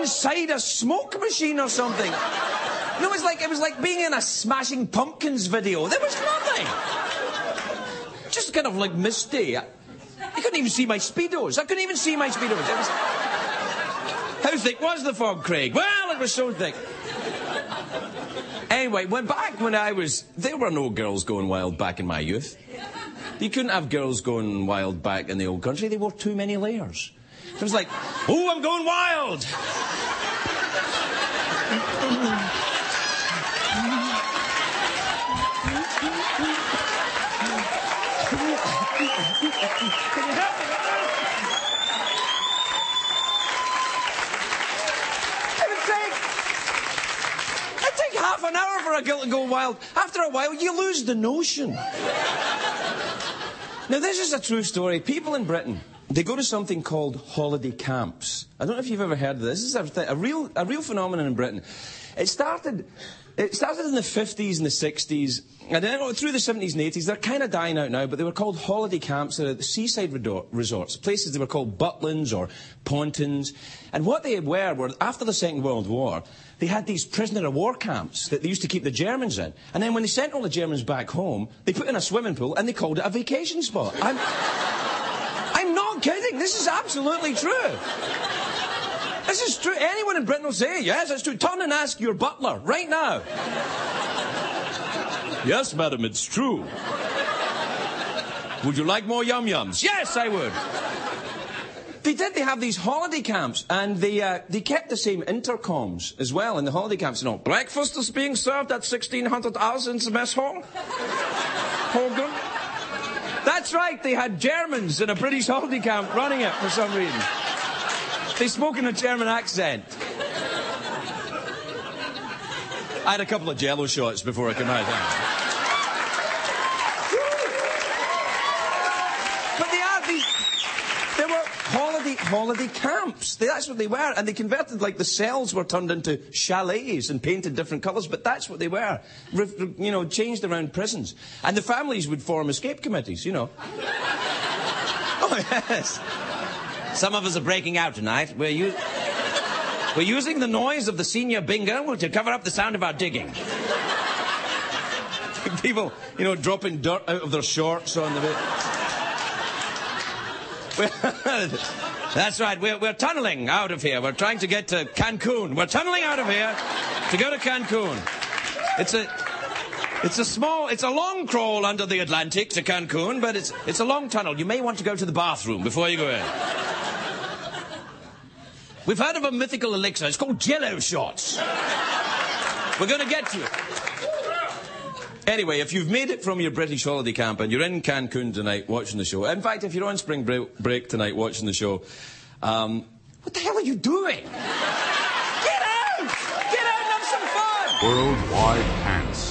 inside a smoke machine or something. No, it was like being in a Smashing Pumpkins video. There was nothing. Just kind of like misty. I couldn't even see my Speedos. I couldn't even see my Speedos. It was... How thick was the fog, Craig? Well, it was so thick. Anyway, there were no girls going wild back in my youth. You couldn't have girls going wild back in the old country. They wore too many layers. It was like, oh, I'm going wild. It'd take half an hour for a girl to go wild. After a while, you lose the notion. Now, this is a true story. People in Britain, they go to something called holiday camps. I don't know if you've ever heard of this. This is a real phenomenon in Britain. It started in the 50s and the 60s, and then through the 70s and 80s. They're kind of dying out now, but they were called holiday camps at the seaside resorts, places they were called Butlins or Pontins. And what they were after the Second World War, they had these prisoner of war camps that they used to keep the Germans in. And then when they sent all the Germans back home, they put in a swimming pool and they called it a vacation spot. I'm not kidding. This is absolutely true. This is true. Anyone in Britain will say, yes, it's true. Turn and ask your butler right now. Yes, madam, it's true. Would you like more yum-yums? Yes, I would. They did. They have these holiday camps, and they kept the same intercoms as well in the holiday camps. You know, breakfast is being served at 1600 hours in the mess hall. Hogan. That's right. They had Germans in a British holiday camp running it for some reason. They spoke in a German accent. I had a couple of Jello shots before I came out. Holiday camps. That's what they were. And they converted, like, the cells were turned into chalets and painted different colours, but that's what they were. You know, changed around prisons. And the families would form escape committees, you know. Oh, yes. Some of us are breaking out tonight. We're using the noise of the senior bingo to cover up the sound of our digging. People, you know, dropping dirt out of their shorts on the bit. That's right, we're tunnelling out of here. We're trying to get to Cancun. We're tunnelling out of here to go to Cancun. It's a long crawl under the Atlantic to Cancun, but it's a long tunnel. You may want to go to the bathroom before you go in. We've heard of a mythical elixir. It's called Jello shots. We're going to get to it. Anyway, if you've made it from your British holiday camp and you're in Cancun tonight watching the show, in fact, if you're on spring break tonight watching the show, what the hell are you doing? Get out! Get out and have some fun! Worldwide Pants.